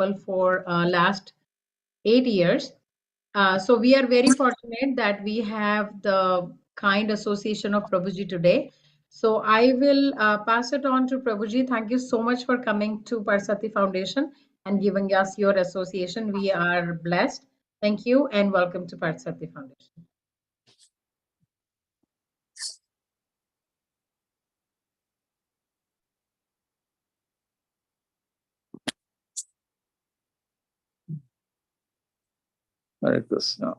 principal for last 8 years. So we are very fortunate that we have the kind association of Prabhuji today. So I will pass it on to Prabhuji. Thank you so much for coming to Partsarthi Foundation and giving us your association. We are blessed. Thank you and welcome to Partsarthi Foundation. Hare Krishna.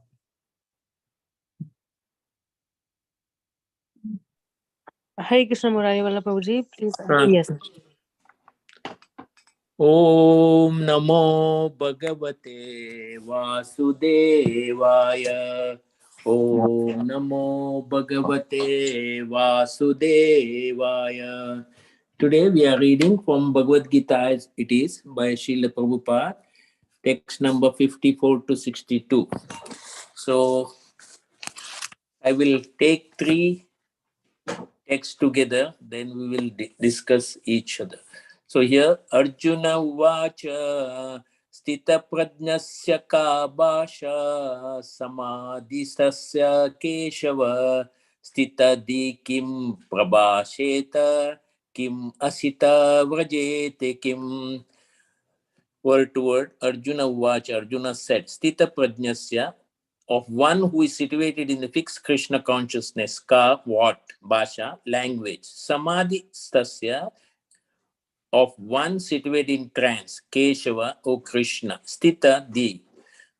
Hare Krishna Murari Wala Prabhuji, please. Yes. Om Namo Bhagavate Vasudevaya. Om Namo Bhagavate Vasudevaya. Today we are reading from Bhagavad Gita as it is by Srila Prabhupada, text number 54 to 62. So I will take 3 texts together, then we will discuss each other. So here, Arjuna Uvacha Stita Prajnasya Ka Bhasha Samadhisasya Keshava Stita Di Kim Prabhasheta Kim Asita Vrajete Kim. Word to word, Arjuna Uvacha, Arjuna said, Stita Prajnasya, of one who is situated in the fixed Krishna consciousness, ka, what, bhasha, language, samadhi, stasya, of one situated in trance, Keshava, O Krishna, stita, di,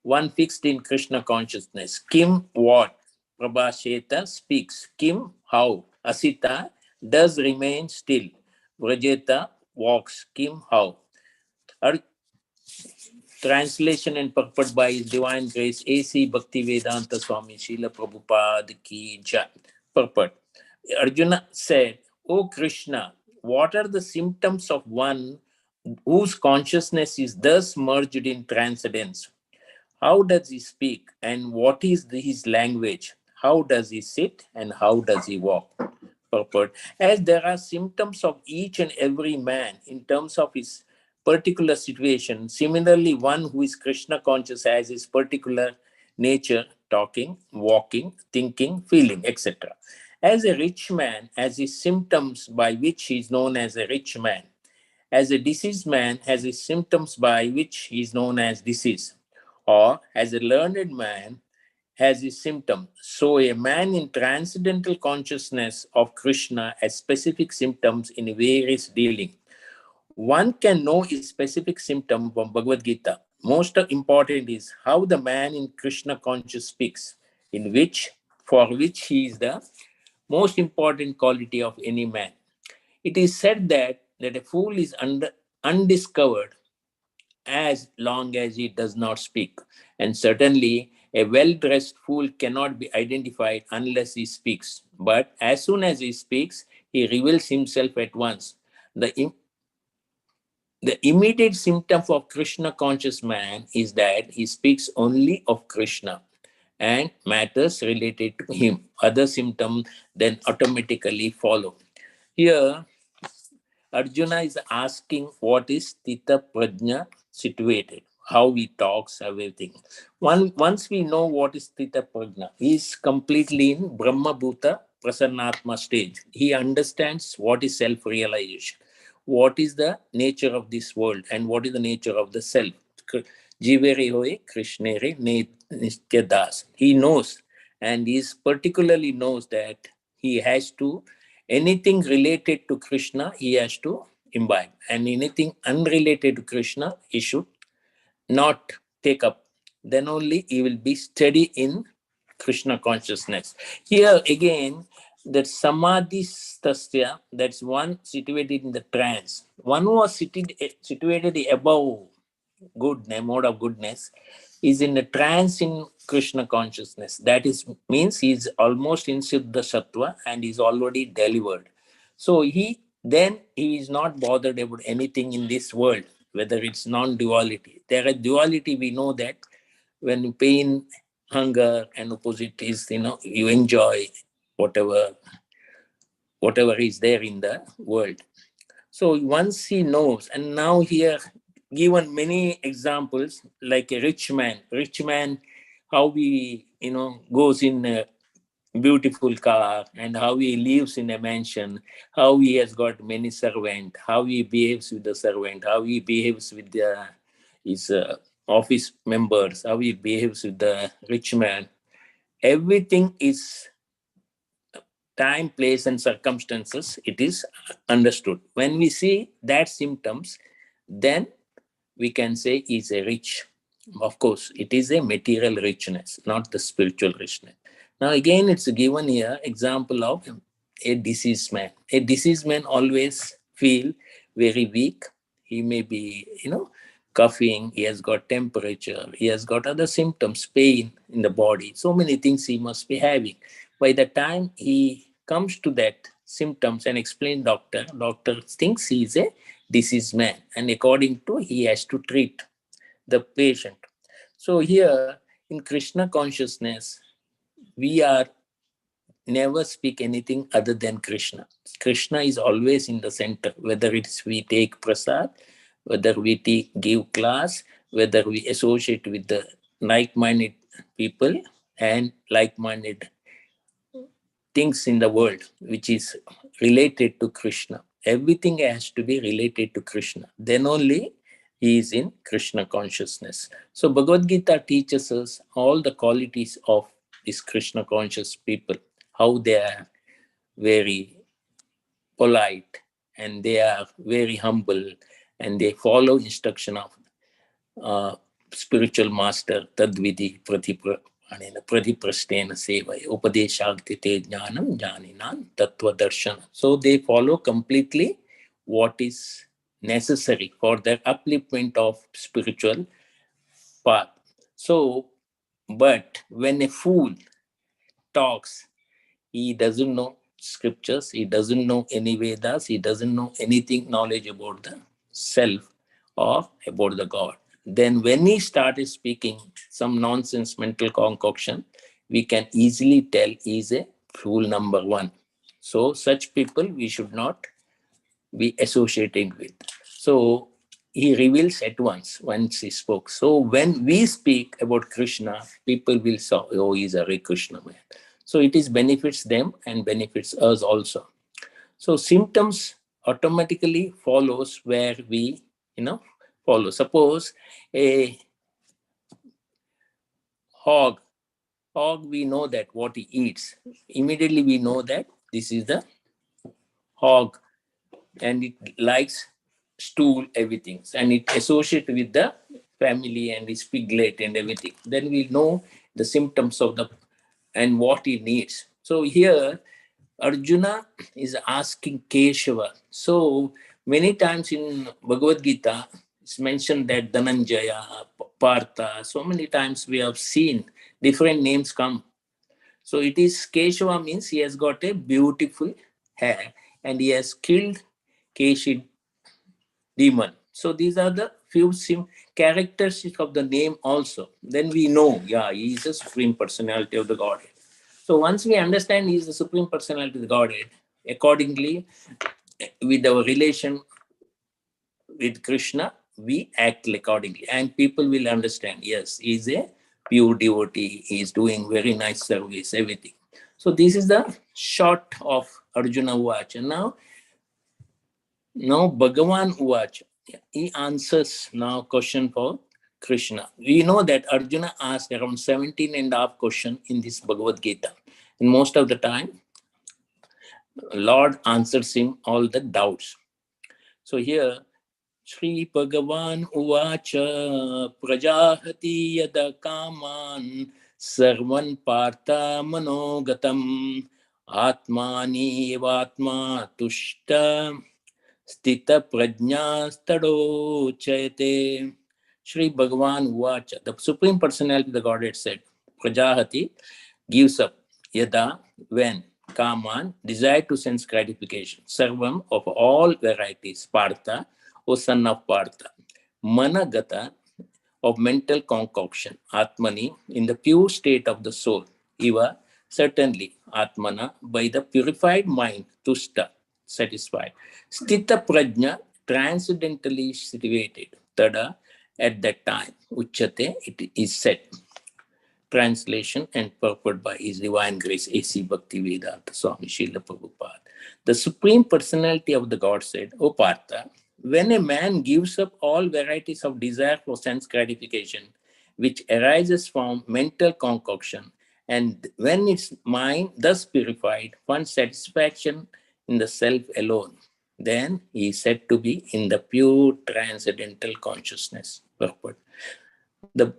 one fixed in Krishna consciousness, kim, what, prabhasheta, speaks, kim, how, asita, does remain still, vrajeta, walks, kim, how. Translation and purport by His Divine Grace A.C. Bhaktivedanta Swami Srila Prabhupada Ki Jai. Purport. Arjuna said, O Krishna, what are the symptoms of one whose consciousness is thus merged in transcendence? How does he speak and what is his language? How does he sit and how does he walk? Purport. As there are symptoms of each and every man in terms of his particular situation, similarly, one who is Krishna conscious has his particular nature, talking, walking, thinking, feeling, etc. As a rich man has his symptoms by which he is known as a rich man. As a diseased man has his symptoms by which he is known as disease. Or as a learned man has his symptom. So a man in transcendental consciousness of Krishna has specific symptoms in various dealing. One can know his specific symptom from Bhagavad Gita. Most important is how the man in Krishna conscious speaks, for which he is the most important quality of any man. It is said that a fool is undiscovered as long as he does not speak. And certainly, a well-dressed fool cannot be identified unless he speaks. But as soon as he speaks, he reveals himself at once. The immediate symptom of Krishna conscious man is that he speaks only of Krishna and matters related to him. Other symptoms then automatically follow. Here, Arjuna is asking what is Tita Prajna situated, how he talks, everything. Once we know what is Tita Prajna, he is completely in Brahma Bhuta Prasannatma stage. He understands what is self-realization, what is the nature of this world, and what is the nature of the self. Jivere hoye Krishnere Nitya Das. He knows, and he particularly knows that he has to, anything related to Krishna, he has to imbibe, and anything unrelated to Krishna, he should not take up. Then only he will be steady in Krishna consciousness. Here again, that samadhi stasya, that's one situated in the trance. One who was situated above good, mode of goodness, is in a trance in Krishna consciousness. That means he is almost in Siddha Sattva and is already delivered. So he is not bothered about anything in this world, whether it's non-duality. There is duality, we know that when pain, hunger, and opposite is, you enjoy whatever is there in the world. So once he knows, and now here given many examples, like a rich man. Rich man, how he goes in a beautiful car, and how he lives in a mansion, how he has got many servants, how he behaves with the servant, how he behaves with his office members, how he behaves with the rich man. Everything is time, place, and circumstances. It is understood. When we see that symptoms, then we can say is a rich. Of course, it is a material richness, not the spiritual richness. Now, again, it's given here example of a diseased man. A diseased man always feel very weak. He may be, coughing. He has got temperature. He has got other symptoms, pain in the body. So many things he must be having. By the time he comes to that symptoms and explain doctor thinks he is a diseased man, and according to he has to treat the patient. So here in Krishna consciousness, we are never speak anything other than Krishna. Krishna is always in the center, whether it's we take prasad, whether we give class, whether we associate with the like-minded people and like-minded things in the world which is related to Krishna. Everything has to be related to Krishna. Then only he is in Krishna consciousness. So Bhagavad Gita teaches us all the qualities of these Krishna conscious people, how they are very polite and they are very humble and they follow instruction of spiritual master Tadvidi Pratiprasthena Sevaya Upadeshagtite Jnanam Janinan Tattva Darshana. So they follow completely what is necessary for their upliftment of spiritual path. So, but when a fool talks, he doesn't know scriptures, he doesn't know any Vedas, he doesn't know anything knowledge about the self or about the God. Then when he started speaking some nonsense mental concoction, we can easily tell he is a fool number one. So such people we should not be associating with. So he reveals at once he spoke. So when we speak about Krishna, people will say, oh, he's a Hare Krishna man. So it is benefits them and benefits us also. So symptoms automatically follows where we, follow. Suppose a hog, we know that what he eats. Immediately we know that this is the hog and it likes stool, everything. And it associated with the family and his piglet and everything. Then we know the symptoms of the and what he needs. So here Arjuna is asking Keshava. So many times in Bhagavad Gita, it's mentioned that Dhananjaya, Partha, so many times we have seen different names come. So it is Keshava means he has got a beautiful hair and he has killed Keshi demon. So these are the few characteristics of the name also. Then we know, yeah, he is the Supreme Personality of the Godhead. So once we understand he is the Supreme Personality of the Godhead, accordingly, with our relation with Krishna, we act accordingly. And people will understand, yes, he is a pure devotee, he is doing very nice service, everything. So this is the short of Arjuna Uvacha. Now Bhagavan Uvacha, he answers now question for Krishna. We know that Arjuna asked around 17 and a half question in this Bhagavad Gita. And most of the time, Lord answers him all the doubts. So here, Sri Bhagavan Uvacha Prajahati Yada Kaman Sarvan Partha Manogatam Atmani Evatma Tushta Stita Prajna Stadochayate. Sri Bhagavan Uvacha, the Supreme Personality of the Godhead said, Prajahati gives up Yada when Kaman, desire to sense gratification, Sarvam of all varieties, Partha, O son of Partha, Managata of mental concoction, Atmani, in the pure state of the soul, Eva, certainly, Atmana, by the purified mind, Tushta, satisfied. Stita Prajna, transcendentally situated. tada at that time. Uchyate, it is said. Translation and purport by His Divine Grace A.C. Bhaktivedanta Swami Srila Prabhupada. The Supreme Personality of the God said, O Partha, when a man gives up all varieties of desire for sense gratification, which arises from mental concoction, and when its mind thus purified finds satisfaction in the self alone, then he is said to be in the pure transcendental consciousness. Purport. The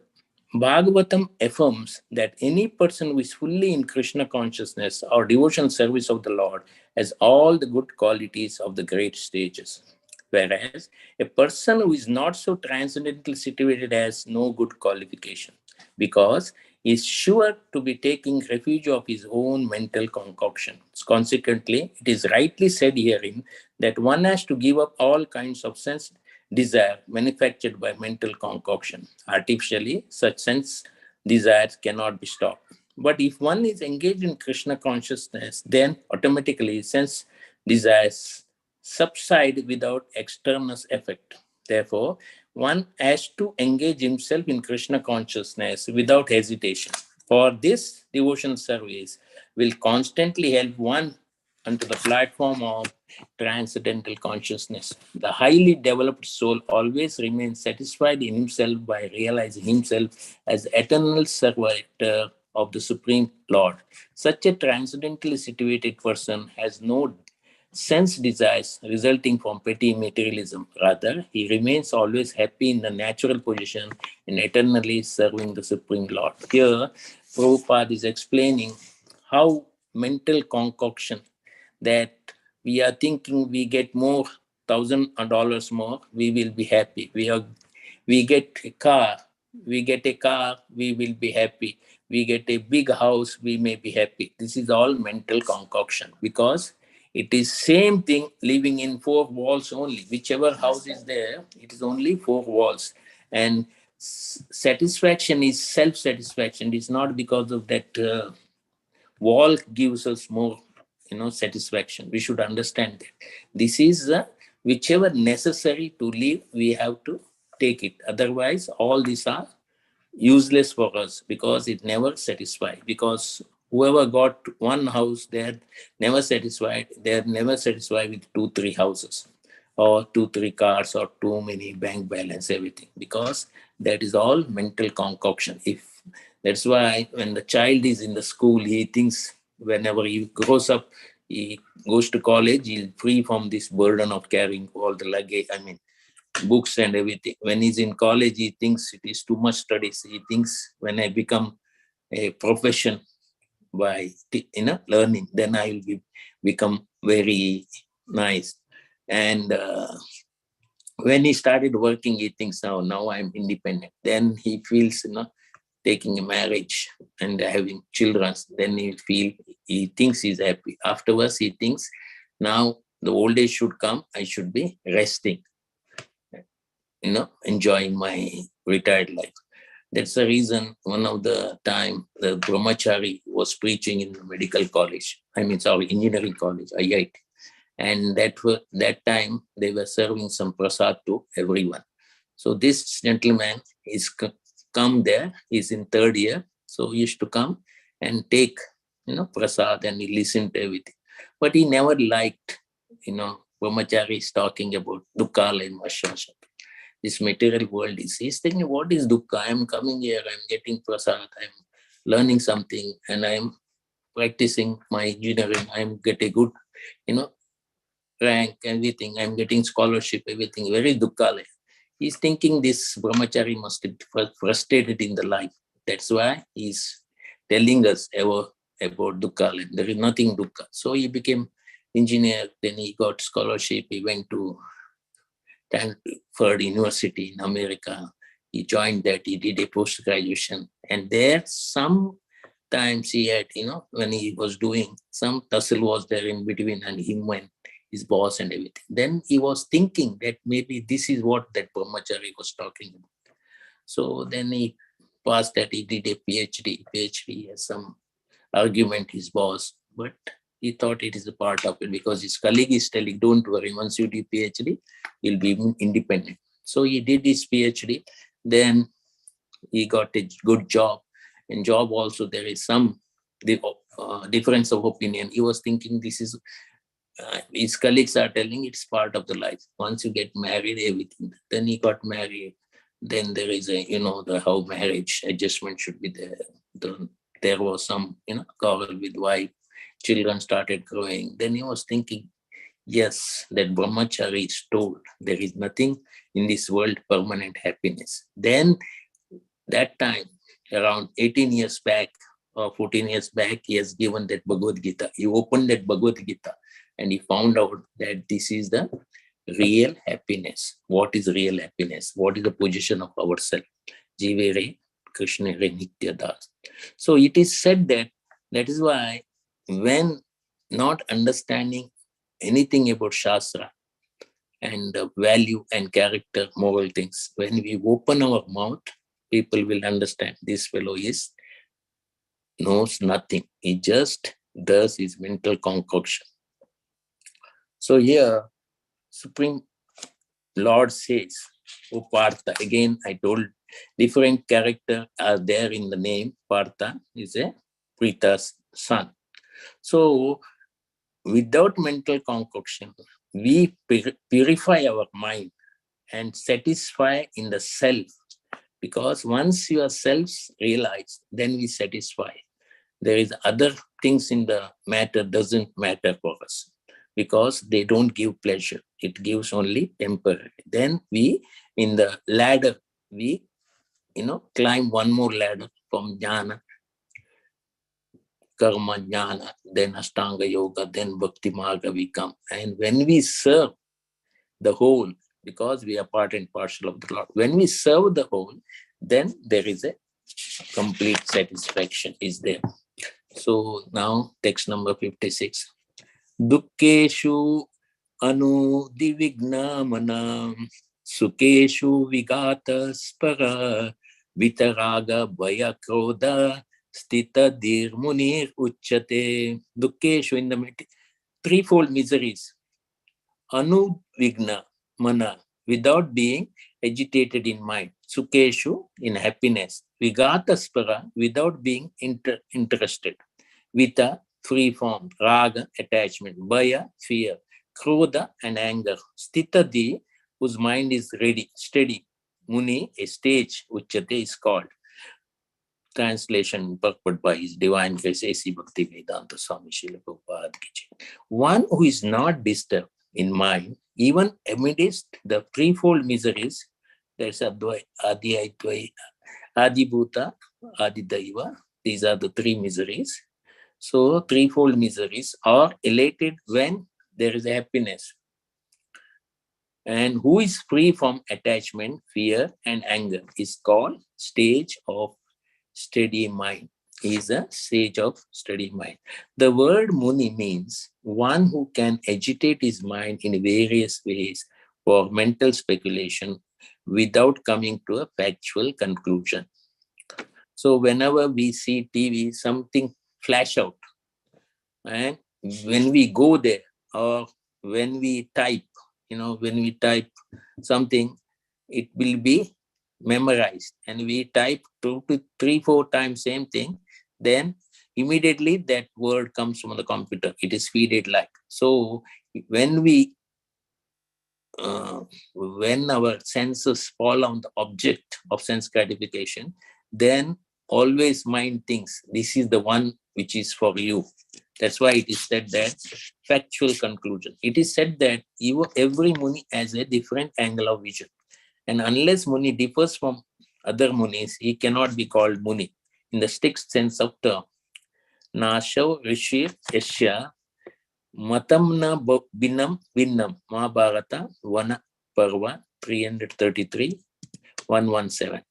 Bhagavatam affirms that any person who is fully in Krishna consciousness or devotion service of the Lord has all the good qualities of the great stages. Whereas a person who is not so transcendently situated has no good qualification because he is sure to be taking refuge of his own mental concoction. Consequently, it is rightly said herein that one has to give up all kinds of sense desire manufactured by mental concoction. Artificially, such sense desires cannot be stopped. But if one is engaged in Krishna consciousness, then automatically sense desires subside without external effect. Therefore, one has to engage himself in Krishna consciousness without hesitation. For this devotion service will constantly help one onto the platform of transcendental consciousness. The highly developed soul always remains satisfied in himself by realizing himself as the eternal servitor of the Supreme Lord. Such a transcendentally situated person has no sense desires resulting from petty materialism. Rather, he remains always happy in the natural position in eternally serving the Supreme Lord. Here, Prabhupada is explaining how mental concoction that we are thinking we get more $1,000 more, we will be happy. We get a car, we will be happy. We get a big house, we may be happy. This is all mental concoction because it is same thing living in four walls only. Whichever house is there, it is only four walls. And satisfaction is self-satisfaction. It is not because of that wall gives us more satisfaction. We should understand that this is whichever necessary to live, we have to take it. Otherwise all these are useless for us because it never satisfies. Because whoever got one house, they're never satisfied. They're never satisfied with 2-3 houses or 2-3 cars or too many bank balance, everything, because that is all mental concoction. If that's why when the child is in the school, he thinks whenever he grows up, he goes to college, he'll free from this burden of carrying all the luggage, books and everything. When he's in college, he thinks it is too much studies. He thinks when I become a profession by learning, then I will become very nice. And when he started working, he thinks now I'm independent. Then he feels taking a marriage and having children, then he thinks he's happy. Afterwards, he thinks now the old age should come, I should be resting, enjoying my retired life. That's the reason one of the time the brahmachari was preaching in the medical college, engineering college, IIT. And that time they were serving some prasad to everyone. So this gentleman is come there, he's in third year. So he used to come and take, prasad, and he listened to everything. But he never liked, brahmachari is talking about dukkha and mashasha. This material world is, he's thinking, what is dukkha? I'm coming here, I'm getting prasad, I'm learning something, and I'm practicing my engineering, I'm getting good, rank, everything, I'm getting scholarship, everything, very dukkha. He's thinking this brahmachari must be frustrated in the life. That's why he's telling us about dukkha. There is nothing dukkha. So he became engineer, then he got scholarship, he went to Stanford University in America. He joined that, he did a post-graduation. And there sometimes he had, when he was doing, some tussle was there in between and him and his boss and everything. Then he was thinking that maybe this is what that brahmachari was talking about. So then he passed that, he did a PhD has some argument, his boss, but he thought it is a part of it because his colleague is telling, don't worry, once you do PhD, you'll be independent. So he did his PhD. Then he got a good job. In job also there is some difference of opinion. He was thinking this is, his colleagues are telling it's part of the life. Once you get married, everything. Then he got married. Then there is a, the how marriage adjustment should be there. There was some, quarrel with wife. Children started growing. Then he was thinking, yes, that brahmachari is told there is nothing in this world permanent happiness. Then that time, around 18 years back or 14 years back, he has given that Bhagavad Gita. He opened that Bhagavad Gita and he found out that this is the real happiness. What is real happiness? What is the position of ourselves? Jivere Krishna Re Nitya Das. So it is said that is why when not understanding anything about Shastra and value and character, moral things, when we open our mouth, people will understand this fellow knows nothing. He just does his mental concoction. So here, Supreme Lord says, O Partha, again I told different characters are there in the name. Partha is a Prita's son. So without mental concoction, we purify our mind and satisfy in the self. Because once your selves realize, then we satisfy. There is other things in the matter doesn't matter for us because they don't give pleasure. It gives only temporary. Then we, in the ladder, we, climb one more ladder from jnana, karma, jnana, then ashtanga yoga, then bhakti marga we come. And when we serve the whole, because we are part and parcel of the Lord, when we serve the whole, then there is a complete satisfaction is there. So now text number 56. Dukkeshu anu divignamana sukeshu vigata spara vitaraga bhaya krodha stita dir munir uchate. Dukkeshu, in the threefold miseries. Anuvigna mana, without being agitated in mind. Sukeshu, in happiness. Vigataspara, without being interested. Vita, free form. Raga, attachment. Bhaya, fear. Krodha, and anger. Stitadi, whose mind is ready, steady. Muni, a stage, Uchate is called. Translation purport by His Divine Grace A.C. Bhakti Vedanta Swami Srila Prabhupada Ki Jai. One who is not disturbed in mind, even amidst the threefold miseries, there's Advai, Adi Advai, Adi Bhuta, Adi Daiva. These are the three miseries. So threefold miseries are elated when there is happiness. And who is free from attachment, fear, and anger is called stage of steady mind. He is a sage of steady mind. The word Muni means one who can agitate his mind in various ways for mental speculation without coming to a factual conclusion. So whenever we see TV, something flash out. And when we go there or when we type, when we type something, it will be memorized and we type 2 to 3, 4 times same thing, then immediately that word comes from the computer. It is feeded like. So when our senses fall on the object of sense gratification, then always mind thinks this is the one which is for you. That's why it is said that factual conclusion. It is said that every Muni has a different angle of vision. And unless Muni differs from other Munis, he cannot be called Muni in the strict sense of term. Nashav Rishi Yashya Matam na Binam Vinnam. Mahabharata Vana Parva 333 117.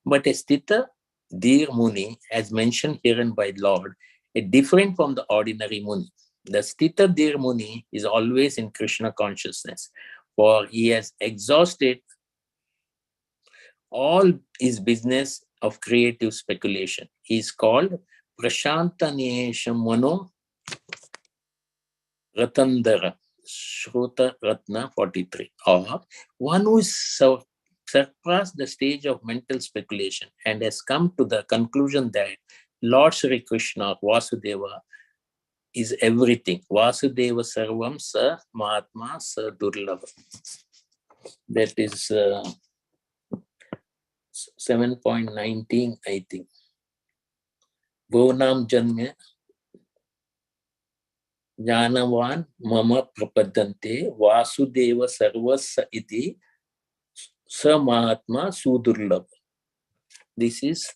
But a Stita Dhir Muni, as mentioned herein by Lord, is different from the ordinary Muni. The Stita Dhir Muni is always in Krishna consciousness, for he has exhausted all his business of creative speculation. He is called Prashantanesham Mano Ratandara, Shrota Ratna 43, or one who is surpassed the stage of mental speculation and has come to the conclusion that Lord Sri Krishna, Vasudeva, is everything. Vasudeva Sarvam Sa Mahatma Sa Durlabha. That is 7.19, I think. Bhunam Janme Jnanavan Mama Prapadante Vasudeva Sarvasa Iti Sa Mahatma Sudurlabha. This is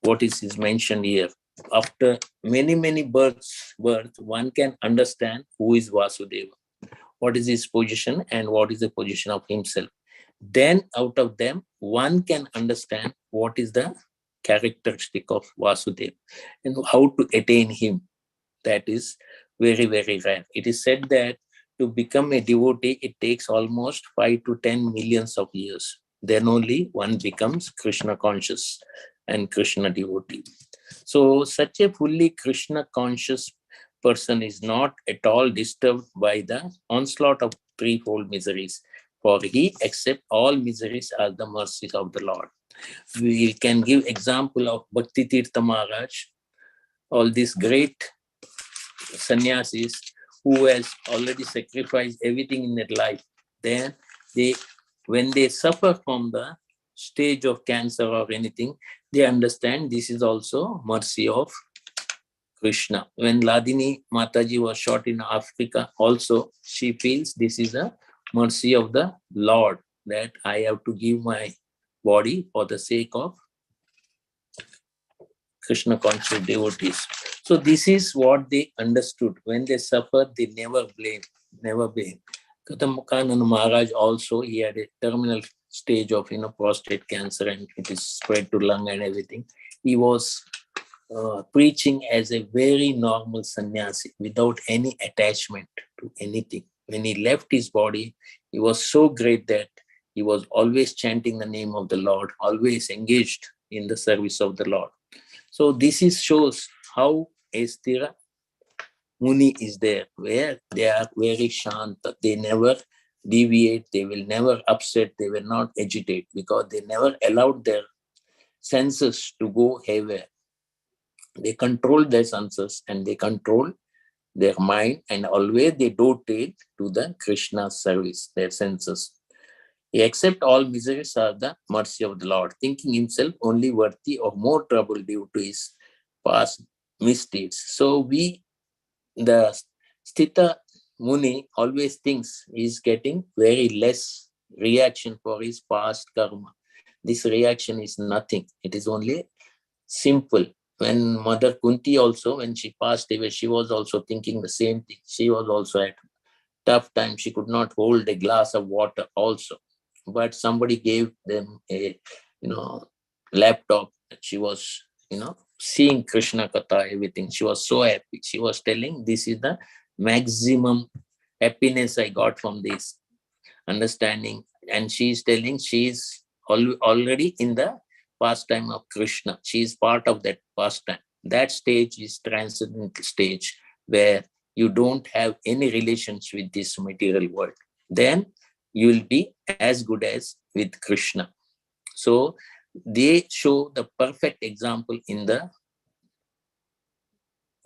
what is mentioned here. After many births, one can understand who is Vasudeva, what is his position and what is the position of himself. Then out of them, one can understand what is the characteristic of Vasudeva and how to attain him. That is very rare. It is said that to become a devotee, it takes almost 5 to 10 millions of years. Then only one becomes Krishna conscious and Krishna devotee. So such a fully Krishna conscious person is not at all disturbed by the onslaught of threefold miseries, for he accepts all miseries as the mercies of the Lord. We can give example of Bhakti Tirtha Maharaj, all these great sannyasis who has already sacrificed everything in their life. Then when they suffer from the stage of cancer or anything, they understand this is also mercy of Krishna. When Ladini Mataji was shot in Africa, also she feels this is a mercy of the Lord, that I have to give my body for the sake of Krishna conscious devotees. So this is what they understood. When they suffer, they never blame. Katamakanan Maharaj also, he had a terminal stage of prostate cancer and it is spread to lung and everything. He was preaching as a very normal sannyasi without any attachment to anything. When he left his body, he was so great that he was always chanting the name of the Lord, always engaged in the service of the Lord. So this shows how a Sthira Muni is there, where they are very shanta. They never deviate, they will never upset, they will not agitate, because they never allowed their senses to go haywire. They control their senses and they control their mind, and always they dotate to the Krishna service, their senses. He accepts all miseries are the mercy of the Lord, thinking himself only worthy of more trouble due to his past misdeeds. So the Sthita Muni always thinks he's getting very less reaction for his past karma. This reaction is nothing. It is only simple. When Mother Kunti also, when she passed away, she was also thinking the same thing. She was also at tough time. She could not hold a glass of water also. But somebody gave them a, laptop. She was, seeing Krishna Katha, everything. She was so happy. She was telling, this is the maximum happiness I got from this understanding. And she is telling she is already in the pastime of Krishna. She is part of that pastime. That stage is transcendental stage where you don't have any relations with this material world. Then you will be as good as with Krishna. So they show the perfect example in the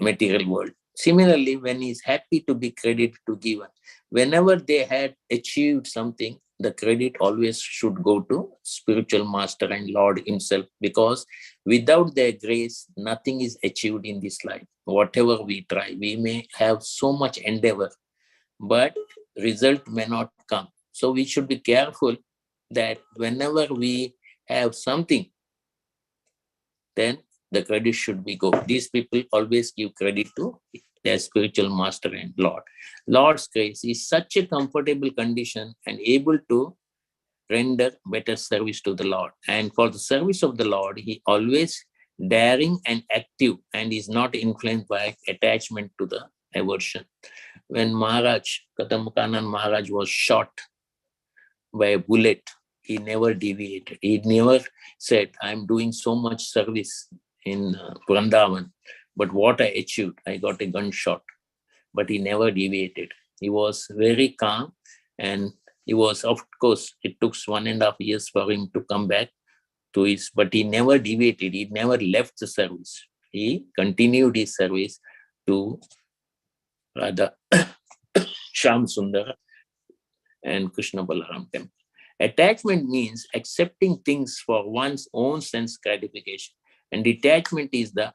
material world. Similarly, when he is happy to be credited to given, whenever they had achieved something, the credit always should go to spiritual master and Lord himself, because without their grace, nothing is achieved in this life. Whatever we try, we may have so much endeavor, but result may not come. So we should be careful that whenever we have something, then the credit should be go. These people always give credit to their spiritual master and Lord. Lord's grace is such a comfortable condition and able to render better service to the Lord. And for the service of the Lord, he always daring and active and is not influenced by attachment to the aversion. When Katamakanan Maharaj was shot by a bullet, he never deviated. He never said, I'm doing so much service in Vrindavan, but what I achieved, I got a gunshot. But he never deviated. He was very calm and He was, of course, it took 1.5 years for him to come back to his, but he never deviated. He never left the service. He continued his service to Radha Sham Sundar and Krishna Balaram temple. Attachment means accepting things for one's own sense gratification, and detachment is the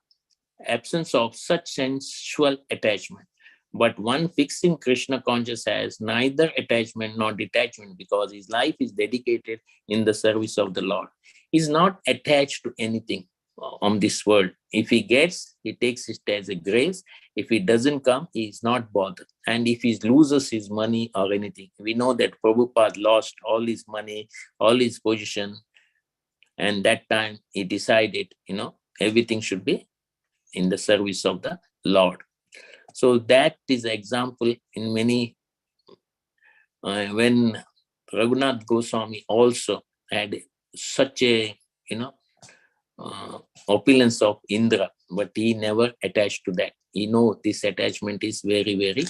absence of such sensual attachment. But one fixed in Krishna conscious has neither attachment nor detachment because his life is dedicated in the service of the Lord. He's not attached to anything on this world. If he gets, he takes it as a grace. If he doesn't come, he is not bothered. And if he loses his money or anything, we know that Prabhupada lost all his money, all his position. And that time he decided, everything should be in the service of the Lord. So that is an example in many, when Raghunath Goswami also had such a, opulence of Indra, but he never attached to that. This attachment is very, very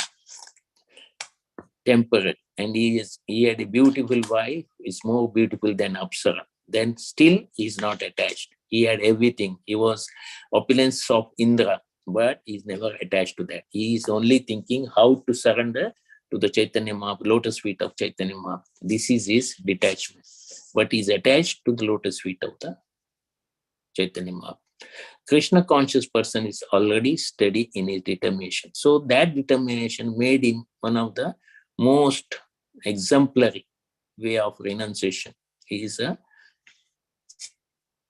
temporary. And he had a beautiful wife, is more beautiful than Apsara. Then still he is not attached. He had everything. He was opulence of Indra, but he's never attached to that. He is only thinking how to surrender to the Chaitanya Mahaprabhu, lotus feet of Chaitanya Mahaprabhu. This is his detachment. But he's attached to the lotus feet of the Chaitanya Mahaprabhu. Krishna conscious person is already steady in his determination. So that determination made him one of the most exemplary way of renunciation. He is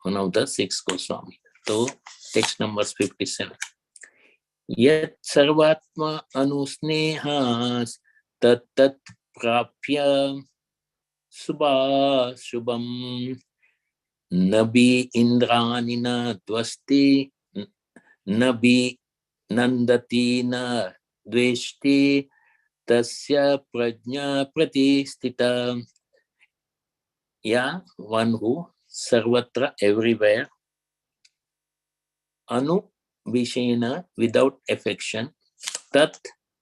one of the 6 Goswami. So text numbers 57. Yat sarvatma anusnehas tat tat prapya subha shubham nabi indrani na dvasti nabi nandati na dveshti tasya prajna pratistita. Yeah, one who sarvatra everywhere, anu vishena without affection, tat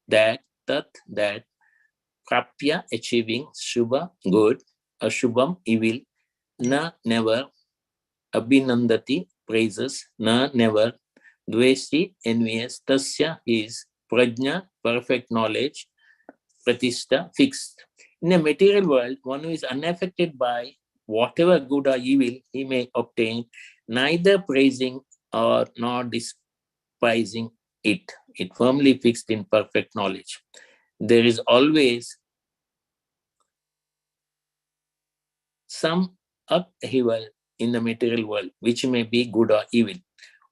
that, prapya achieving, shubha good, ashubham evil, na never, abhinandati praises, na never, dveshi envious, tasya is, prajna perfect knowledge, pratishta fixed. In a material world, one who is unaffected by whatever good or evil he may obtain, neither praising or nor despising it. It firmly fixed in perfect knowledge. There is always some upheaval in the material world, which may be good or evil.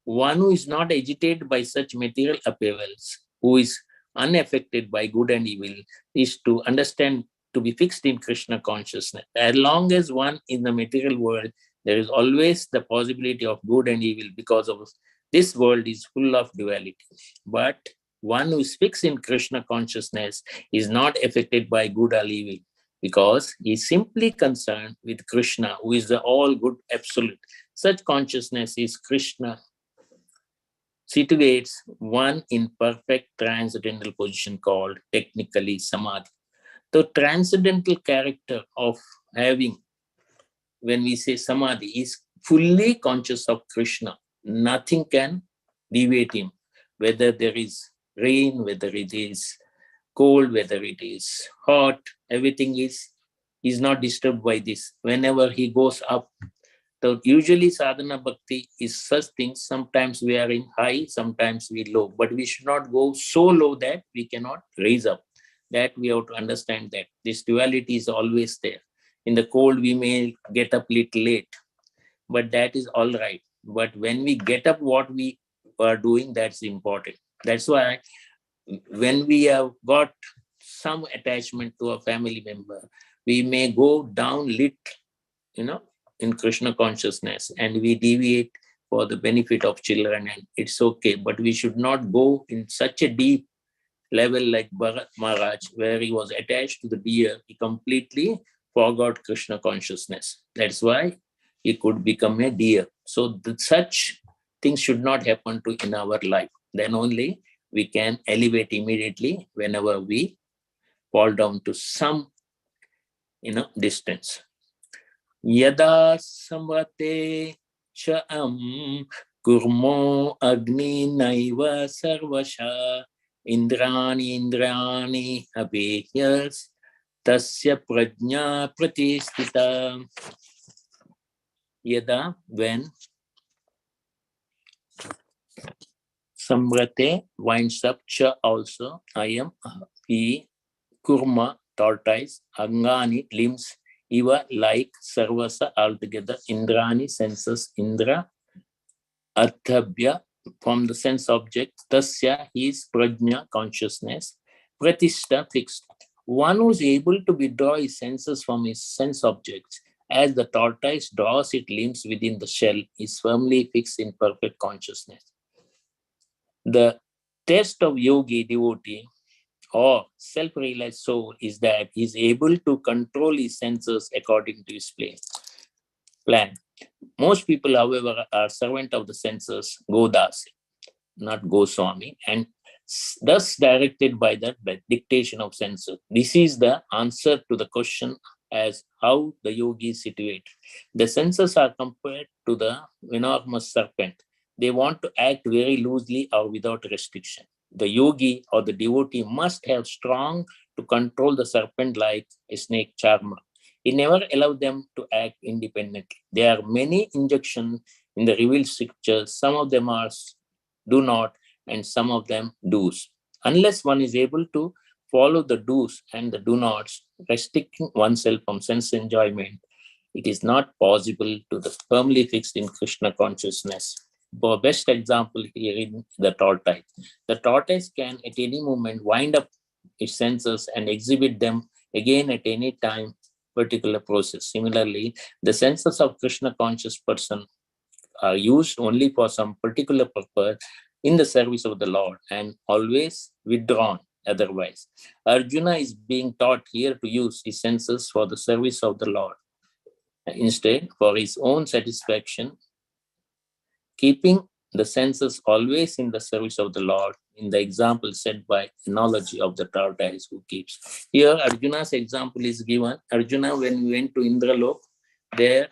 One who is not agitated by such material upheavals, who is unaffected by good and evil, is to understand, to be fixed in Krishna consciousness. As long as one in the material world, there is always the possibility of good and evil because of this world is full of duality. But one who is fixed in Krishna consciousness is not affected by good or evil because he is simply concerned with Krishna, who is the all good absolute. Such consciousness is Krishna situates one in perfect transcendental position called technically samadhi. The transcendental character of having, when we say samadhi, is fully conscious of Krishna. Nothing can deviate him, whether there is rain, whether it is cold, whether it is hot, everything is not disturbed by this. Whenever he goes up, so usually sadhana bhakti is such things. Sometimes we are in high, sometimes we low, but we should not go so low that we cannot raise up. That we have to understand that this duality is always there. In the cold, we may get up little late, but that is all right. But when we get up, what we are doing, that's important. That's why when we have got some attachment to a family member, we may go down lit, in Krishna consciousness, and we deviate for the benefit of children, and it's okay. But we should not go in such a deep level like Bharat Maharaj, where he was attached to the deer. He completely forgot Krishna consciousness. That's why he could become a deer. So such things should not happen to in our life. Then only we can elevate immediately whenever we fall down to some distance. Yada samrate cham kurmo agni naiva sarvasha indrani abhehyas tasya prajna pratistita. Yada, when samrate winds up, cha also, I am, he, kurma, tortoise, angani, limbs, eva, like, sarvasa, altogether, indrani, senses, indra, arthabhya, from the sense object, tasya, his, prajna, consciousness, pratishta, fixed. One who is able to withdraw his senses from his sense objects, as the tortoise draws its limbs within the shell, is firmly fixed in perfect consciousness. The test of yogi devotee or self-realized soul is that he is able to control his senses according to his plan. Most people, however, are servant of the senses, Godas, not Goswami, and thus directed by the dictation of senses. This is the answer to the question as how the yogi is situated. The senses are compared to the enormous serpent. They want to act very loosely or without restriction. The yogi or the devotee must have strong to control the serpent like a snake charmer. He never allowed them to act independently. There are many injunctions in the revealed scriptures. Some of them are do not, and some of them do's. Unless one is able to follow the do's and the do nots, restricting oneself from sense enjoyment, it is not possible to be firmly fixed in Krishna consciousness. For best example here in the tortoise. The tortoise can at any moment wind up its senses and exhibit them again at any time, particular process. Similarly, the senses of Krishna conscious person are used only for some particular purpose in the service of the Lord and always withdrawn otherwise. Arjuna is being taught here to use his senses for the service of the Lord. Instead, for his own satisfaction, keeping the senses always in the service of the Lord, in the example set by analogy of the tortoise who keeps. Here, Arjuna's example is given. Arjuna, when he went to Indralok, there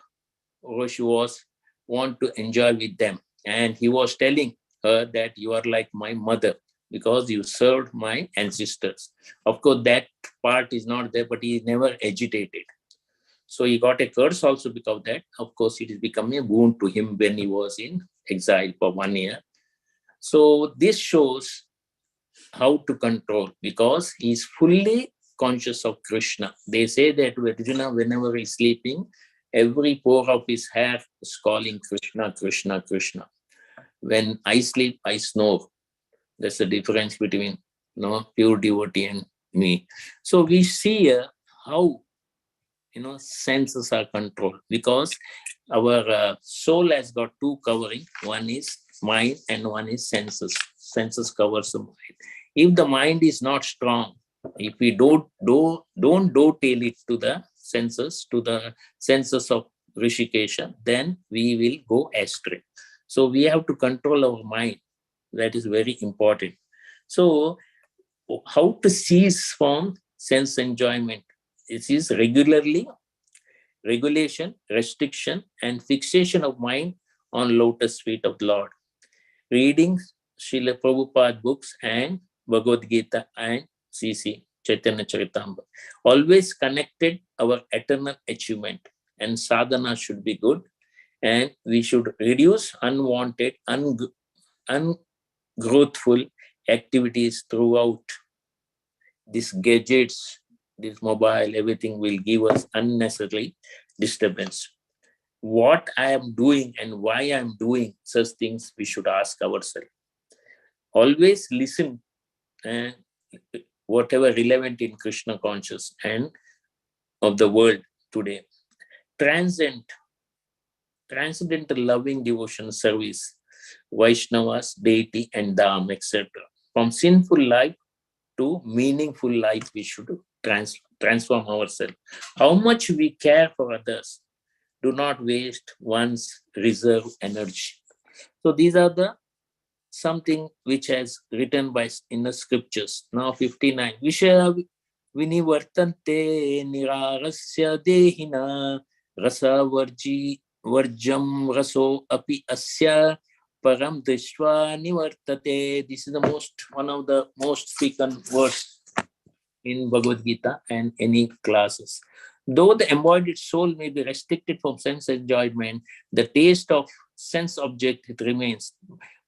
Roshi was want to enjoy with them. And he was telling her that you are like my mother because you served my ancestors. Of course, that part is not there, but he is never agitated. So he got a curse also because of that. Of course, it is becoming a boon to him when he was in exile for 1 year. So this shows how to control because he is fully conscious of Krishna. They say that Arjuna, whenever he's sleeping, every pore of his hair is calling Krishna, Krishna, Krishna. When I sleep, I snore. That's the difference between pure devotee and me. So we see how senses are controlled because our soul has got two covering. One is mind and one is senses. Senses covers the mind. If the mind is not strong, if we don't dovetail it to the senses of Rishikesha, then we will go astray. So we have to control our mind. That is very important. So how to cease from sense enjoyment? It is regulation, restriction, and fixation of mind on lotus feet of the Lord. Reading Srila Prabhupada books and Bhagavad Gita and CC, Chaitanya Charitamrita. Always connected our eternal achievement, and sadhana should be good, and we should reduce unwanted, ungrowthful activities throughout. These gadgets, this mobile, everything will give us unnecessary disturbance. What I am doing and why I am doing such things, we should ask ourselves. Always listen and whatever relevant in Krishna conscious and of the world today. Transcendental loving devotion service, Vaishnavas, deity and Dham, etc. From sinful life to meaningful life, we should transform ourselves. How much we care for others, do not waste one's reserve energy. So these are the something which has written by in the scriptures. Now 59. vinivartante nirarasya dehina rasa varjam raso api asya param drishva nivartate. This is one of the most spoken words in Bhagavad Gita and any classes. Though the embodied soul may be restricted from sense enjoyment, the taste of sense object it remains.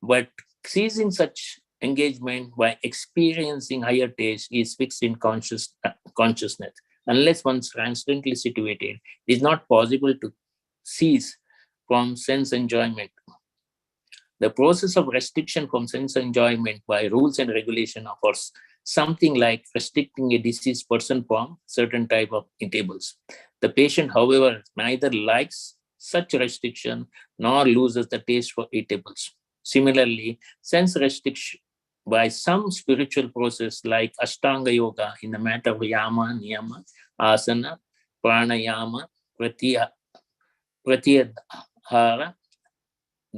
But ceasing such engagement by experiencing higher taste is fixed in consciousness. Unless one's transcendently situated, it is not possible to cease from sense enjoyment. The process of restriction from sense enjoyment by rules and regulation offers something like restricting a deceased person from certain type of eatables. The patient, however, neither likes such restriction nor loses the taste for eatables. Similarly, sense restriction by some spiritual process like Ashtanga Yoga in the matter of Yama, Niyama, Asana, Pranayama, Pratyahara,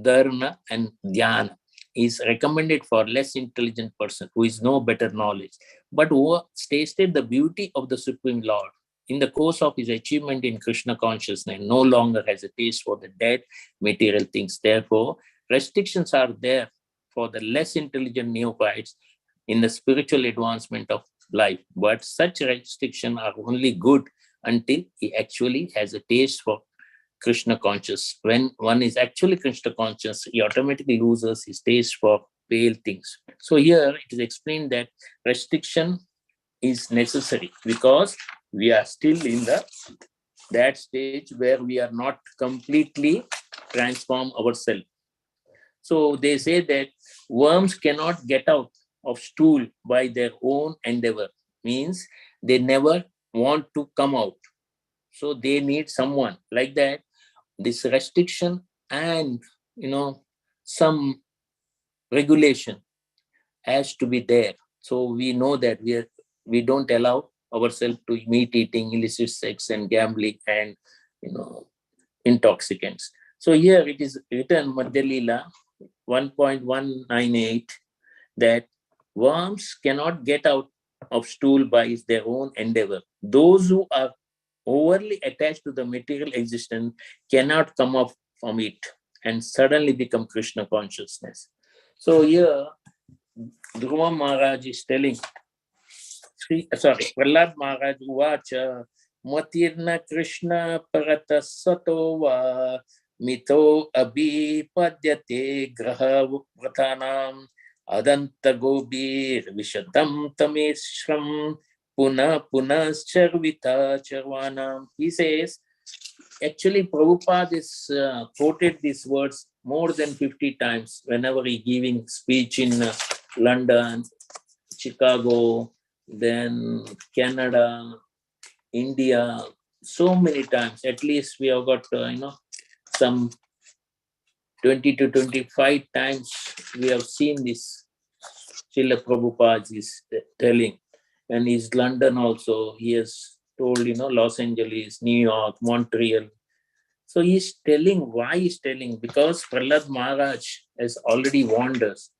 Dharma, and Dhyana is recommended for less intelligent person who is no better knowledge, but who has tasted the beauty of the Supreme Lord. In the course of his achievement in Krishna consciousness, no longer has a taste for the dead material things. Therefore, restrictions are there for the less intelligent neophytes in the spiritual advancement of life. But such restrictions are only good until he actually has a taste for Krishna conscious. When one is actually Krishna conscious, he automatically loses his taste for pale things. So here it is explained that restriction is necessary because we are still in that stage where we are not completely transform ourselves. So they say that worms cannot get out of stool by their own endeavor, means they never want to come out. So they need someone like that. This restriction and some regulation has to be there. So we know that we don't allow ourselves to meat eating, illicit sex, and gambling, and intoxicants. So here it is written Madhya Lila 1.198 that worms cannot get out of stool by their own endeavor. Those who are overly attached to the material existence cannot come up from it and suddenly become Krishna consciousness. So here, Dhruva Maharaj is telling, Prahlad Maharaj, Uvacha, Matirna Krishna Parata Satova Mito Abhi Padyate Graha Vratanam Adanta Gobir Vishatam Tameshram Puna Charvita Charvanam. He says, actually, Prabhupada is quoted these words more than 50 times whenever he giving speech in London, Chicago, then Canada, India, so many times. At least we have got, some 20 to 25 times we have seen this. Srila Prabhupada is telling. And he's London also. He has told, Los Angeles, New York, Montreal. So he's telling, why he's telling? Because Prahlad Maharaj has already warned us.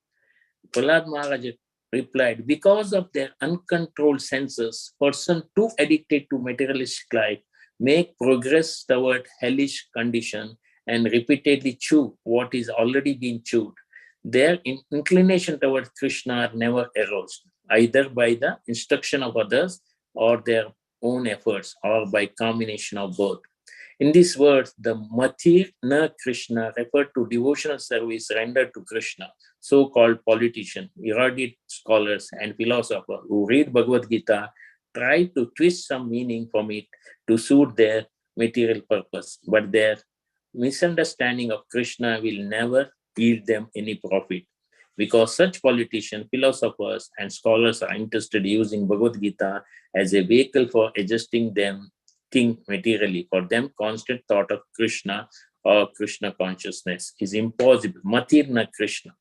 Prahlad Maharaj replied, because of their uncontrolled senses, person too addicted to materialistic life make progress toward hellish condition and repeatedly chew what is already been chewed. Their inclination toward Krishna are never aroused, either by the instruction of others or their own efforts, or by combination of both. In these words, the Mathir na Krishna referred to devotional service rendered to Krishna. So-called politicians, erudite scholars, and philosophers who read Bhagavad Gita try to twist some meaning from it to suit their material purpose, but their misunderstanding of Krishna will never yield them any profit, because such politicians, philosophers, and scholars are interested in using Bhagavad Gita as a vehicle for adjusting them think materially. For them, constant thought of Krishna or Krishna consciousness is impossible. Matirna Krishna.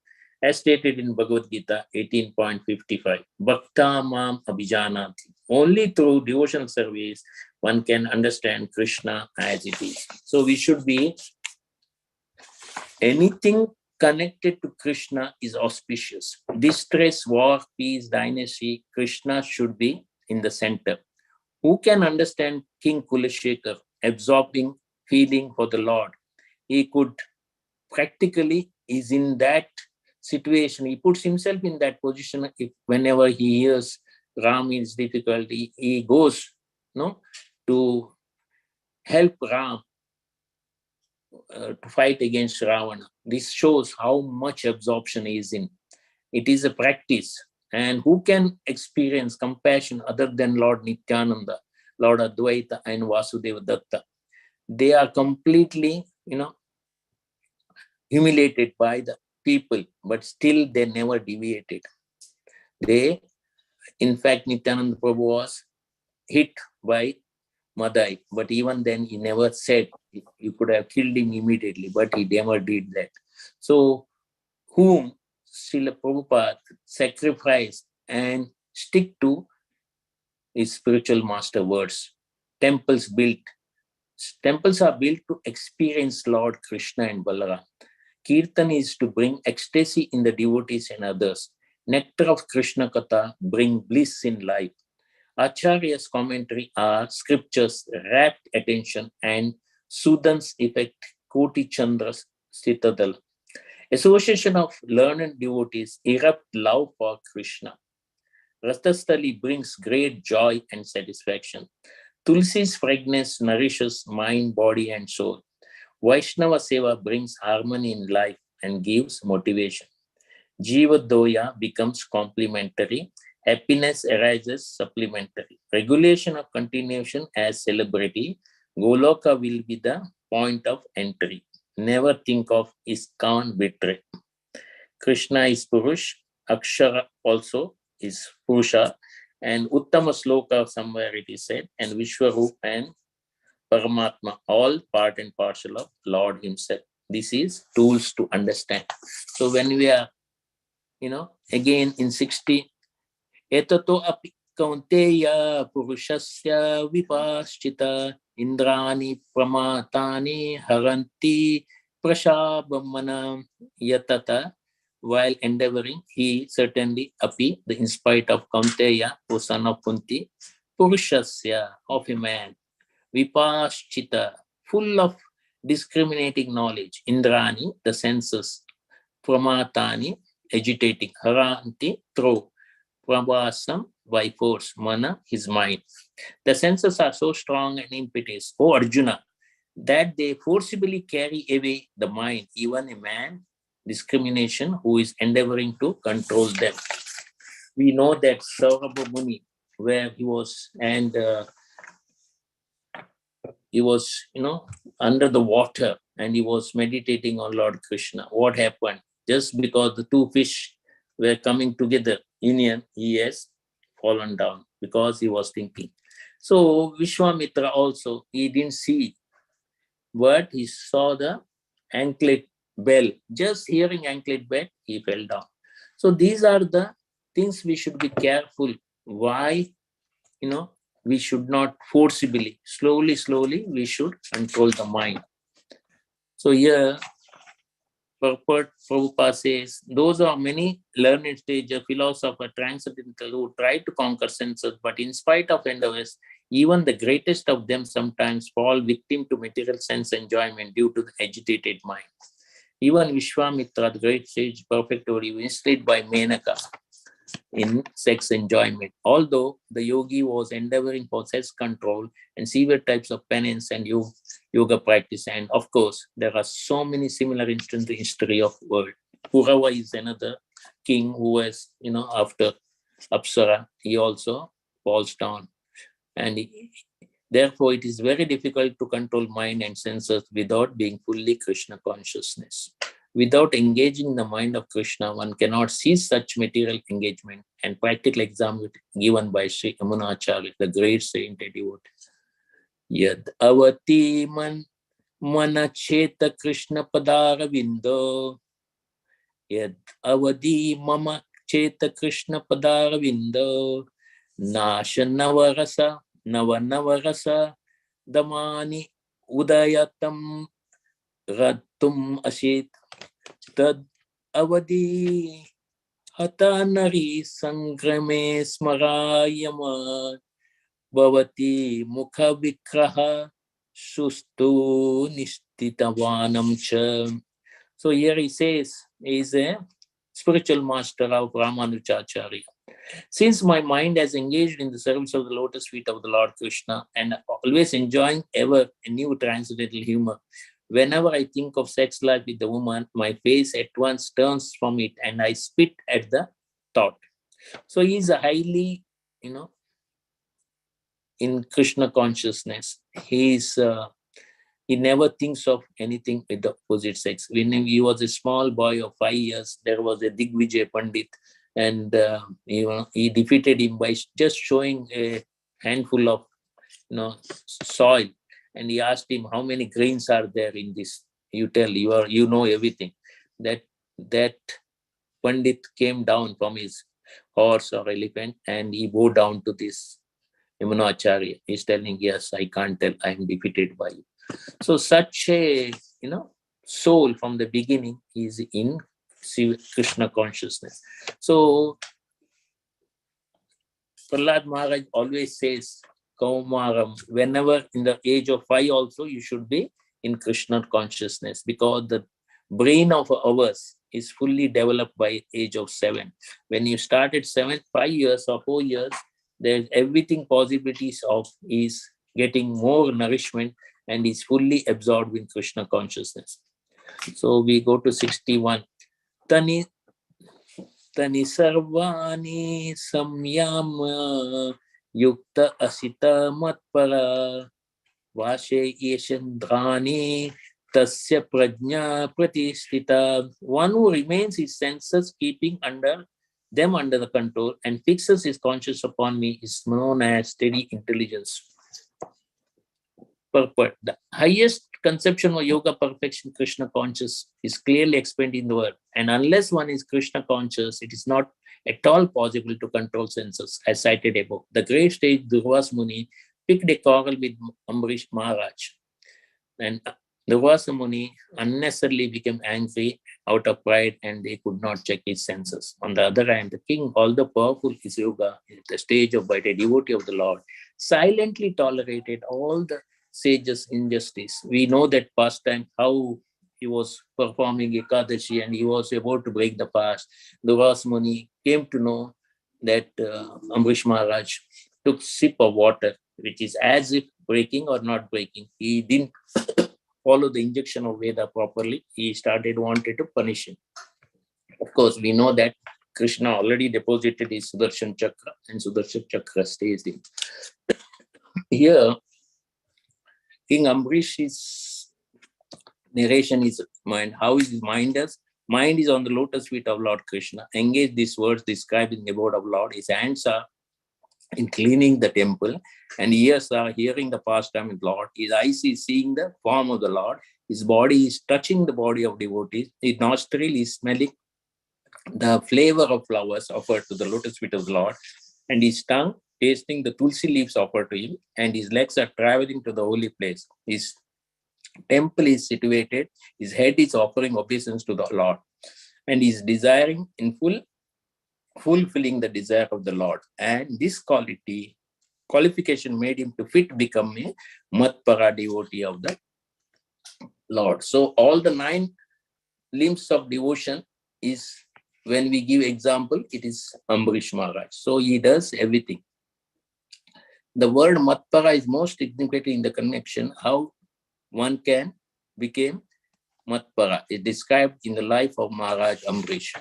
As stated in Bhagavad Gita 18.55, Bhakta Mam Abhijanati. Only through devotional service one can understand Krishna as it is. So we should be, anything connected to Krishna is auspicious. Distress, war, peace, dynasty, Krishna should be in the center. Who can understand King Kulashekar absorbing feeling for the Lord? He could practically is in that situation. He puts himself in that position. If whenever he hears Ram is difficulty, he goes, to help Ram to fight against Ravana. This shows how much absorption he is in. It is a practice. And who can experience compassion other than Lord Nityananda, Lord Advaita, and Vasudeva Datta? They are completely, humiliated by the people, but still they never deviated. They, in fact, Nityananda Prabhu was hit by Madai, but even then he never said you could have killed him immediately, but he never did that. So, whom Srila Prabhupada sacrificed and stick to his spiritual master words. Temples built. Temples are built to experience Lord Krishna and Balaram. Kirtan is to bring ecstasy in the devotees and others. Nectar of Krishna Katha bring bliss in life. Acharya's commentary are scriptures, rapt attention, and Sudan's effect, Koti Chandra's Sitadal. Association of learned devotees erupt love for Krishna. Rasthastali brings great joy and satisfaction. Tulsi's fragrance nourishes mind, body, and soul. Vaishnava Seva brings harmony in life and gives motivation. Jiva Doya becomes complementary. Happiness arises supplementary. Regulation of continuation as celebrity. Goloka will be the point of entry. Never think of ISKCON betray. Krishna is Purush. Akshara also is Purusha. And Uttama Sloka somewhere it is said. And Vishwarup and Paramatma, all part and parcel of Lord himself. This is tools to understand. So when we are, again in 60, etato api kaunteya purushasya vipaschita indrani pramatani haranti prashabhamana yatata. While endeavoring, he certainly api, in spite of Kaunteya, O son of Kunti, purushasya, of a man, vipaschita, full of discriminating knowledge, indrani, the senses, pramatani, agitating, haranti, throw, prabhasam, by force, mana, his mind. The senses are so strong and impetuous, O Arjuna, that they forcibly carry away the mind, even a man, discrimination, who is endeavoring to control them. We know that Saurabha Muni, where he was, and he was, under the water, and he was meditating on Lord Krishna. What happened? Just because the two fish were coming together, union, he has fallen down because he was thinking. So Vishwamitra also, he didn't see, but he saw the anklet bell. Just hearing anklet bell, he fell down. So these are the things we should be careful. Why? We should not forcibly, slowly, we should control the mind. So here, Prabhupada says, those are many learned stage philosopher, transcendental, who try to conquer senses, but in spite of endeavors, even the greatest of them sometimes fall victim to material sense enjoyment due to the agitated mind. Even Vishwamitra, the great sage, perfect devotee, was enslaved by Menaka in sex enjoyment. Although the yogi was endeavoring for self-control and severe types of penance and yoga practice. And of course, there are so many similar instances in the history of the world. Purava is another king who was, after Apsara, he also falls down. And therefore, it is very difficult to control mind and senses without being fully Krishna consciousness. Without engaging the mind of Krishna, one cannot see such material engagement. And practical example given by Sri Yamunacharya, the great saint and devotee. Yad avati manacheta Krishna padara vindo. Yad avadi mama cheta Krishna padara vindo. Nasha navarasa navarasa damani udayatam ratum asit tad avadi Hatanari Sangrame Smarayama Bhavati Mukha Vikraha Sustu Nishtitavanam Cha. So here he says he is a spiritual master of Ramanujacharya. Since my mind has engaged in the service of the lotus feet of the Lord Krishna and always enjoying ever a new transcendental humor, whenever I think of sex life with the woman, my face at once turns from it and I spit at the thought. So he is a highly, in Krishna consciousness. He never thinks of anything with the opposite sex. When he was a small boy of 5 years, there was a Digvijay Pandit, and he defeated him by just showing a handful of soil, and he asked him, how many grains are there in this? You tell, you know everything. That Pandit came down from his horse or elephant, and he bowed down to this Yamunacharya. He's telling, yes, I can't tell, I am defeated by you. So such a soul from the beginning is in Krishna consciousness. So Prahlad Maharaj always says, Kaumaram, whenever in the age of 5 also, you should be in Krishna consciousness, because the brain of ours is fully developed by age of 7. When you start at 7, 5 years or 4 years, there's everything possibilities of is getting more nourishment and is fully absorbed in Krishna consciousness. So we go to 61. Tani sarvani samyama yukta asita matpara vashe yeshandrani tasya prajna pratisthita. One who remains his senses keeping them under the control and fixes his conscience upon me is known as steady intelligence. Purport. The highest conception of yoga perfection, Krishna conscious, is clearly explained in the word. And unless one is Krishna conscious, it is not at all possible to control senses, as cited above. The great sage Durvas Muni picked a quarrel with Ambarish Maharaj. And Durvasa Muni unnecessarily became angry out of pride, and they could not check his senses. On the other hand, the king, although powerful is yoga, at the stage of by a devotee of the Lord, silently tolerated all the sages' injustice. We know that pastime, how he was performing Ekadashi and he was about to break the fast. Durvasa Muni came to know that Ambarish Maharaj took sip of water, which is as if breaking or not breaking. He didn't follow the injection of Veda properly. He wanted to punish him. Of course, we know that Krishna already deposited his Sudarshan Chakra, and Sudarshan Chakra stays in. Here, King Ambrish's narration is mind. How is his mind does? Mind is on the lotus feet of Lord Krishna. Engage these words describing the abode of Lord. His hands are in cleaning the temple, and ears are hearing the pastime of the Lord. His eyes is seeing the form of the Lord. His body is touching the body of devotees. His nostril is smelling the flavor of flowers offered to the lotus feet of the Lord, and his tongue tasting the tulsi leaves offered to him, and his legs are traveling to the holy place. His temple is situated, his head is offering obeisance to the Lord, and he is desiring in fulfilling the desire of the Lord. And this qualification made him to fit become a Matpara devotee of the Lord. So all the 9 limbs of devotion is, when we give example, it is Ambarish Maharaj. So he does everything. The word Matpara is most significant in the connection how one can become Matpara. It is described in the life of Maharaj Ambarish.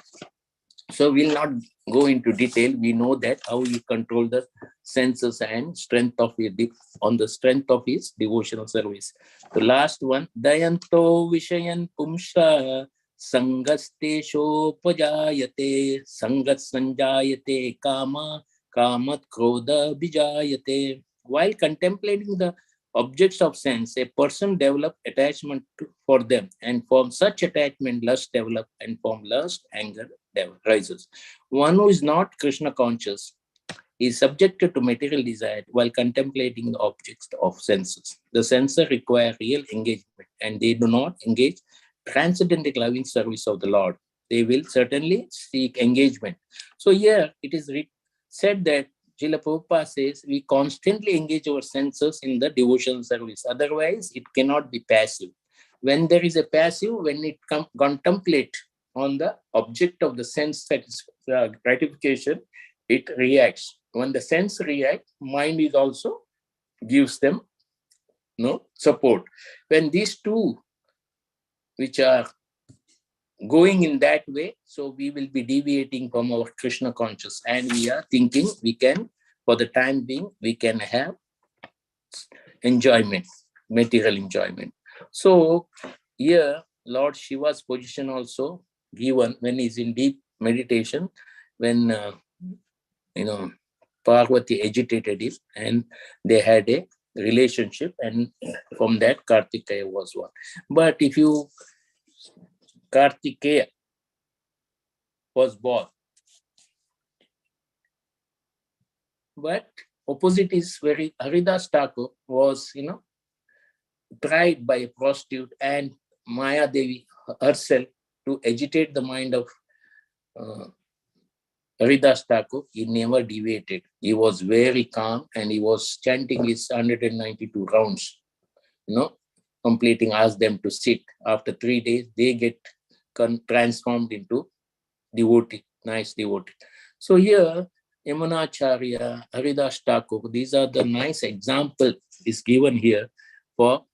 So we'll not go into detail. We know that how he controlled the senses and strength of on the strength of his devotional service. The last one, Dayanto Vishayan Pumsha Sangastesho Pajayate Sangat Sanjayate Kama Kamat Krodha Bijayate. While contemplating the objects of sense, a person develops attachment for them, and from such attachment, lust develops, and from lust, anger rises. One who is not Krishna conscious is subjected to material desire while contemplating the objects of senses. The senses require real engagement, and they do not engage transcendental loving service of the Lord. they will certainly seek engagement. So here it is said that Srila Prabhupada says we constantly engage our senses in the devotional service. Otherwise, it cannot be passive. When there is a passive, when it contemplate on the object of the sense gratification, it reacts. When the sense reacts, mind is also gives them support. When these two, which are going in that way, so we will be deviating from our Krishna conscious, and we are thinking we can, for the time being, we can have enjoyment, material enjoyment. So here Lord Shiva's position also given when he's in deep meditation, when Parvati agitated him and they had a relationship, and from that Kartikeya was one. But if you Kartikeya was born, but opposite is very Haridas Thakur was tried by a prostitute and Maya Devi herself to agitate the mind of Haridas Thakur. He never deviated. He was very calm and he was chanting his 192 rounds, completing, asked them to sit. After 3 days, they get transformed into devotee, nice devotee. So here, Yamunacharya, Haridas Thakur, these are the nice example is given here for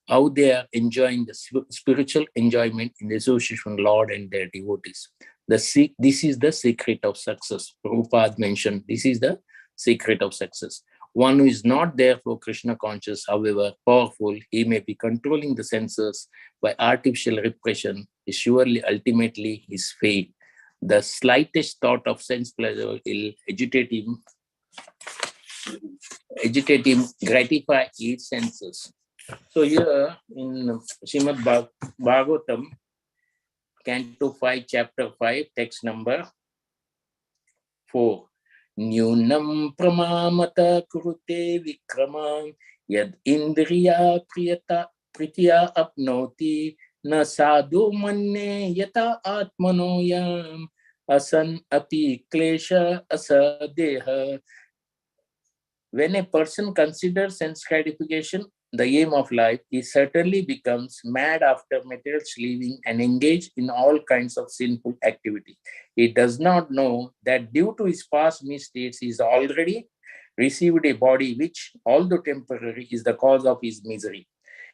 how they are enjoying the spiritual enjoyment in the association with Lord and their devotees. This is the secret of success. Prabhupada mentioned this is the secret of success. One who is not there for Krishna conscious, however powerful he may be controlling the senses by artificial repression, is surely ultimately his fate. The slightest thought of sense pleasure will agitate him, gratify his senses. So here in Srimad Bhagavatam, Canto 5, Chapter 5, text number 4. Nyunam pramamata kurute vikramam yad indriya pritiya apnoti na sadhu manne yata atmanoyam asan api klesha asadeha. When a person considers sense gratification the aim of life, he certainly becomes mad after material living and engaged in all kinds of sinful activity. He does not know that due to his past mistakes, he has already received a body which, although temporary, is the cause of his misery.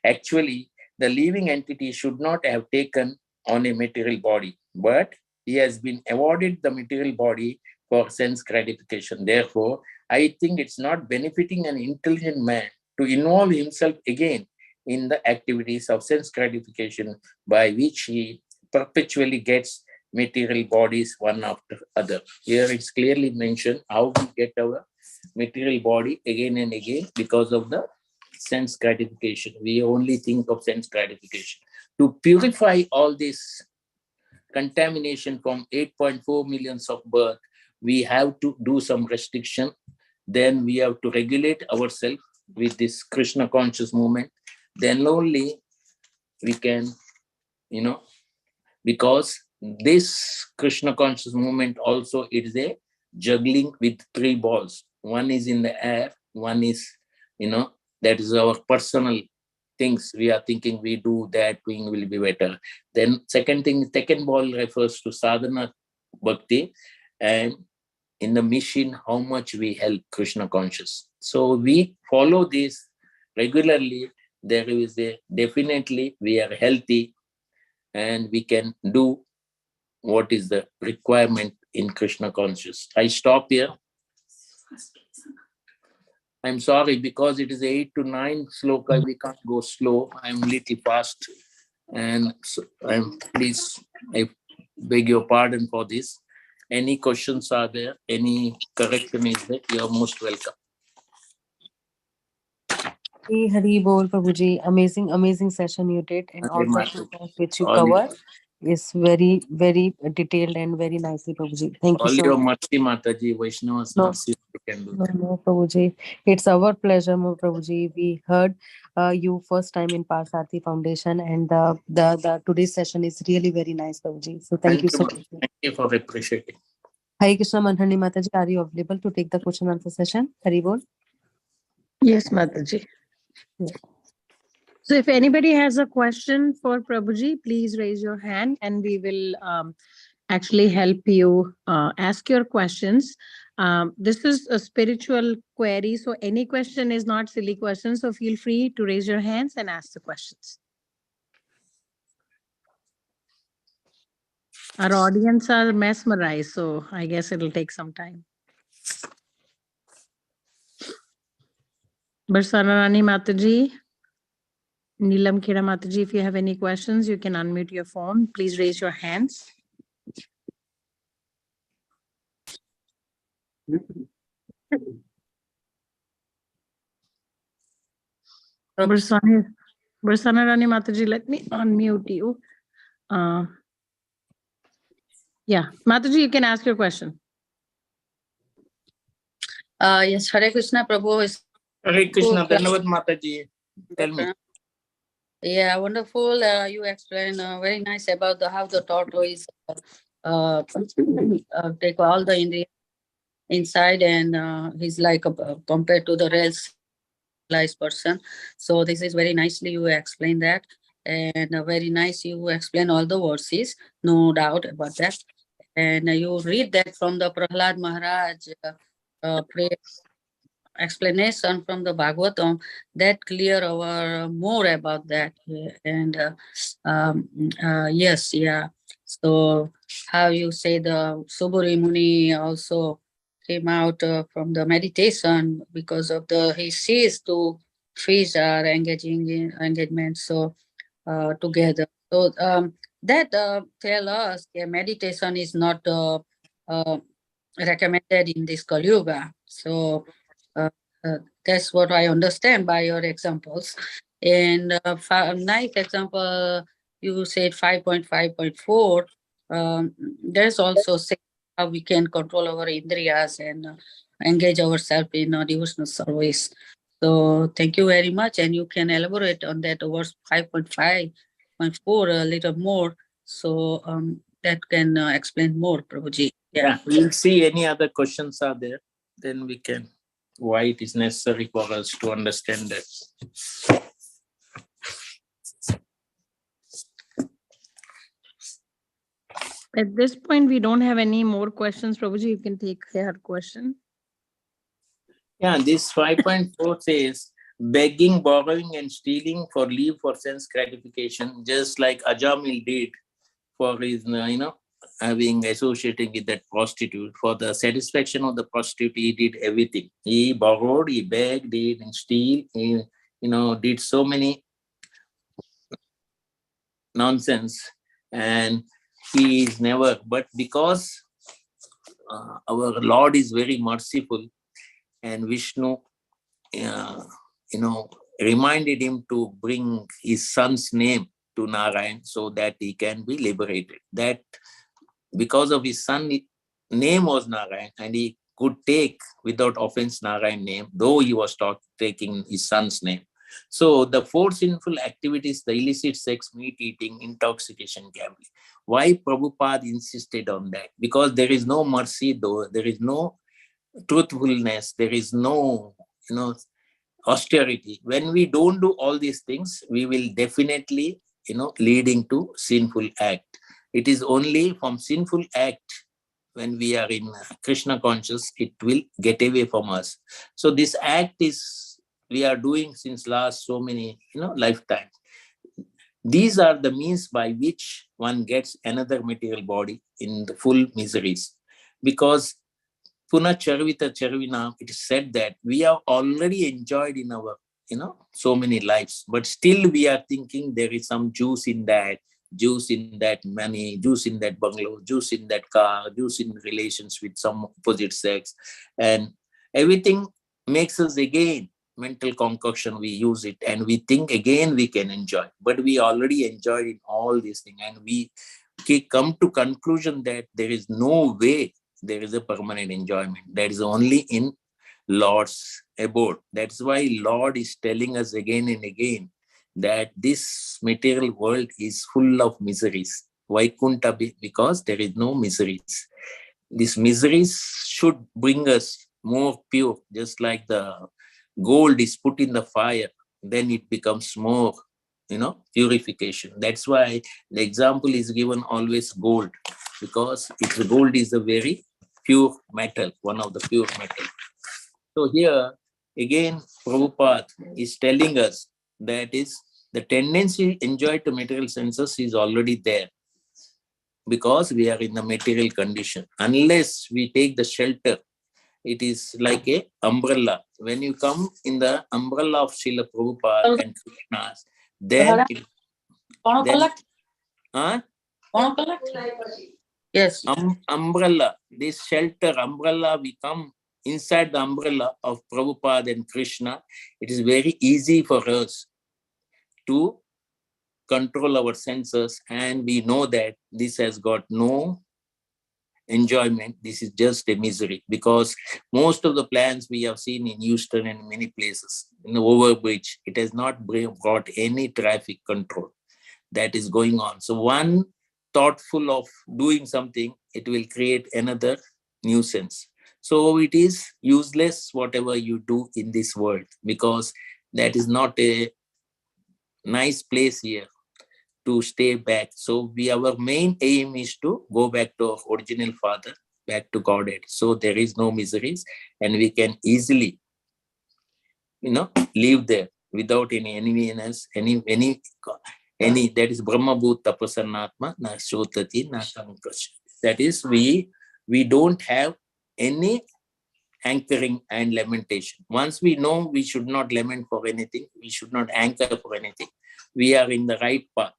Actually, the living entity should not have taken on a material body, but he has been awarded the material body for sense gratification. Therefore, I think it's not benefiting an intelligent man to involve himself again in the activities of sense gratification by which he perpetually gets material bodies one after other. Here it's clearly mentioned how we get our material body again and again because of the sense gratification. We only think of sense gratification. To purify all this contamination from 8.4 millions of birth, we have to do some restriction. Then we have to regulate ourselves with this Krishna conscious movement. Then only we can, because this Krishna conscious movement also it is a juggling with 3 balls. One is in the air, one is, that is our personal things. We are thinking we do that, doing will be better. Then second ball refers to sadhana bhakti, and in the mission, how much we help Krishna conscious. So we follow this regularly. There is definitely we are healthy and we can do what is the requirement in Krishna conscious. I stop here. I'm sorry because it is 8 to 9 sloka. We can't go slow. I'm little fast, and so I beg your pardon for this. Any questions are there? Any correction is there? You are most welcome. Hari Bol, Prabhuji. Amazing session you did, and all the points which you covered. is very, very detailed and very nicely, Prabhuji. Thank you All so your much. mercy, Mataji, Vaishnava's No, mercy, we can do no, that. no, Prabhuji. It's our pleasure, Prabhuji. We heard you first time in Partsarthi Foundation, and the today's session is really very nice, Prabhuji. So thank Thank you you, so ma'am. much. Thank you for appreciating. Hare Krishna Manhani Mataji, are you available to take the question answer session? Hari bol. Yes, Mataji. Yeah. So if anybody has a question for Prabhuji, please raise your hand and we will actually help you ask your questions. This is a spiritual query, so any question is not silly question. So feel free to raise your hands and ask the questions. Our audience are mesmerized, so I guess it'll take some time. Barsanarani Mataji, Neelam Kira Mataji, if you have any questions, you can unmute your phone. Please raise your hands. Barsanarani Mataji, let me unmute you. Yeah, Mataji, you can ask your question. Yes, Hare Krishna Prabhu is Hare Krishna, Dhanavad Mataji. Tell me. yeah, wonderful. You explain very nice about how the tortoise take all the India inside, and he's like compared to the real civilized person. So this is very nicely you explain that, and very nice you explain all the verses. No doubt about that. And you read that from the Prahlad Maharaj prayer explanation from the Bhagavatam that clear our more about that. And yes, yeah. So how you say the Suburi Muni also came out from the meditation because of the he sees two fish are engaging in engagement so together. So that tell us meditation is not uh, recommended in this Kali Yuga. So uh, that's what I understand by your examples. And nice example, you said 5.5.4. There's also say how we can control our indriyas and engage ourselves in devotional service. So thank you very much. And you can elaborate on that verse 5.5.4 a little more. So that can explain more, Prabhuji. Yeah, we'll see any other questions are there. Then we can, why it is necessary for us to understand that. At this point, we don't have any more questions. Prabhuji, you can take her question. Yeah, this 5.4 says begging, borrowing, and stealing for leave for sense gratification, just like Ajamil did for his, having associating with that prostitute. For the satisfaction of the prostitute, he did everything. He borrowed, he begged, he didn't steal, he, did so many nonsense, and he is never. But because our Lord is very merciful, and Vishnu, reminded him to bring his son's name to Narayan so that he can be liberated. That because of his son name was Narayan, and he could take without offense Narayan name, though he was taking his son's name. So the four sinful activities, the illicit sex, meat eating, intoxication, gambling. Why Prabhupada insisted on that? Because there is no mercy, though there is no truthfulness, there is no, austerity. When we don't do all these things, we will definitely, leading to sinful act. It is only from sinful act when we are in Krishna conscious, it will get away from us. So this act is we are doing since last so many lifetimes. These are the means by which one gets another material body in the full miseries. Because Puna Charvita Charvina, it is said that we have already enjoyed in our, so many lives, but still we are thinking there is some juice in that money, juice in that bungalow, juice in that car, juice in relations with some opposite sex. And everything makes us again mental concoction. We use it and we think again we can enjoy, but we already enjoyed in all these things. And we come to conclusion that there is no way there is a permanent enjoyment. That is only in Lord's abode. That's why Lord is telling us again and again that this material world is full of miseries. Vaikunta, because there is no miseries. These miseries should bring us more pure, just like the gold is put in the fire, then it becomes more, purification. That's why the example is given always gold, because gold is a very pure metal, one of the pure metal. So here again, Prabhupada is telling us that is the tendency enjoyed to material senses is already there, because we are in the material condition. Unless we take the shelter, it is like a umbrella. When you come in the umbrella of Srila Prabhupada and Krishna's, then Yes. Umbrella, this shelter umbrella, we come inside the umbrella of Prabhupada and Krishna. It is very easy for us to control our senses, and we know that this has got no enjoyment. This is just a misery, because most of the plans we have seen in Houston and many places in the overbridge, it has not brought any traffic control that is going on. So one thoughtful of doing something, it will create another nuisance. So it is useless whatever you do in this world, because that is not a nice place here to stay back. So our main aim is to go back to our original Father, back to Godhead. So there is no miseries, and we can easily, live there without any enviness, any that is Brahma Bhuta Prasannatma na Shotati na Sankash. That is, we don't have any anchoring and lamentation. Once we know we should not lament for anything, we should not anchor for anything, we are in the right path.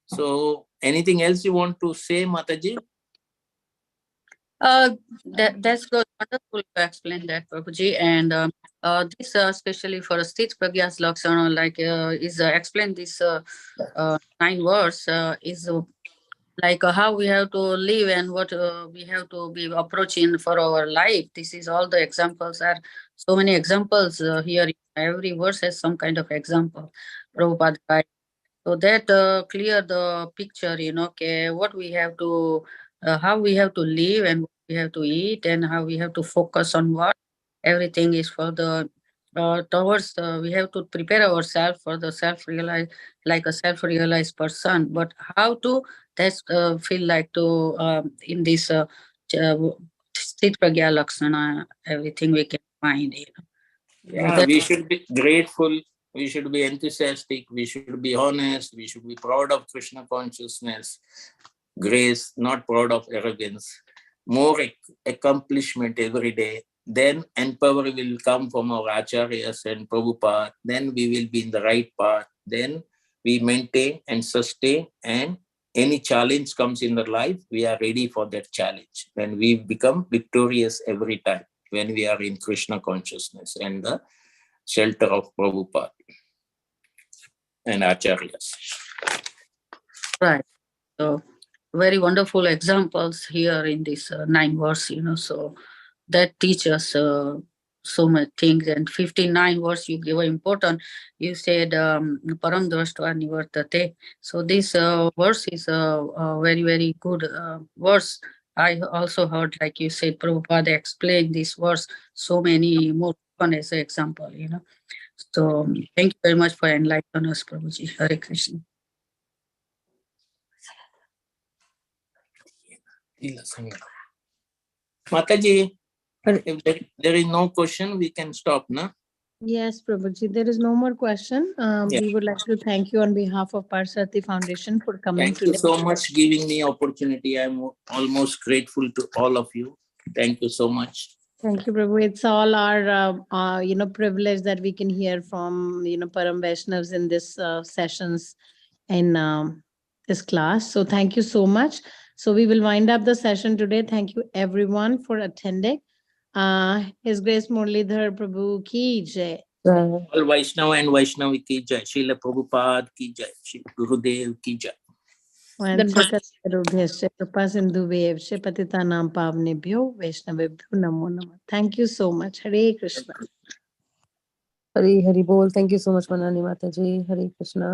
So anything else you want to say, Mataji? That's good. Wonderful to explain that, Prabhuji. And this, especially for Stith Pragya's Lakshana, like is explain this 9 words is like how we have to live and what we have to be approaching for our life. This is all the examples are so many examples here. Every verse has some kind of example. Prabhupada guide. So that clear the picture, okay, what we have to, how we have to live and what we have to eat and how we have to focus on what. Everything is for the towards we have to prepare ourselves for the self-realized, like a self-realized person. But how to that's feel like to in this Sthit Pragya Lakshana, everything we can find. Yeah, we should be grateful. We should be enthusiastic. We should be honest. We should be proud of Krishna consciousness, grace, not proud of arrogance. More accomplishment every day. Then empower will come from our acharyas and Prabhupada. Then we will be in the right path. Then we maintain and sustain, and any challenge comes in the life, we are ready for that challenge. Then we become victorious every time when we are in Krishna consciousness and the shelter of Prabhupada and acharyas. Right. So very wonderful examples here in this 9 verse, so that teaches so much things. And 59 verse you give important. You said param drashtva nivartate. So this verse is a very, very good verse. I also heard, like you said, Prabhupada explained this verse so many more as an example, So thank you very much for enlightening us, Prabhuji. Hare Krishna. Mataji, if there is no question, we can stop, na? Yes, Prabhuji, there is no more question. We would like to thank you on behalf of Partsarthi Foundation for coming Thank today. you so much giving me opportunity. I'm almost grateful to all of you. Thank you so much. Thank you, Prabhu. It's all our, privilege that we can hear from, Param Vaishnavas in this sessions in this class. So thank you so much. So we will wind up the session today. Thank you everyone for attending. His Grace Murlidhar Prabhu ki jai. All Vaishnava and Vaishnavi ki jai. Srila Prabhupada ki jai. Shri Gurudev ki jai. वाञ्छकल्पतरुभ्यश्च कृपासिन्धुभ्यश्च पतितानां पावनेभ्यो वैष्णवेभ्यो नमो नमः. Thank you so much. Hare Krishna. Hari Hari Bol. Thank you so much, Manani Mataji. Hare Krishna.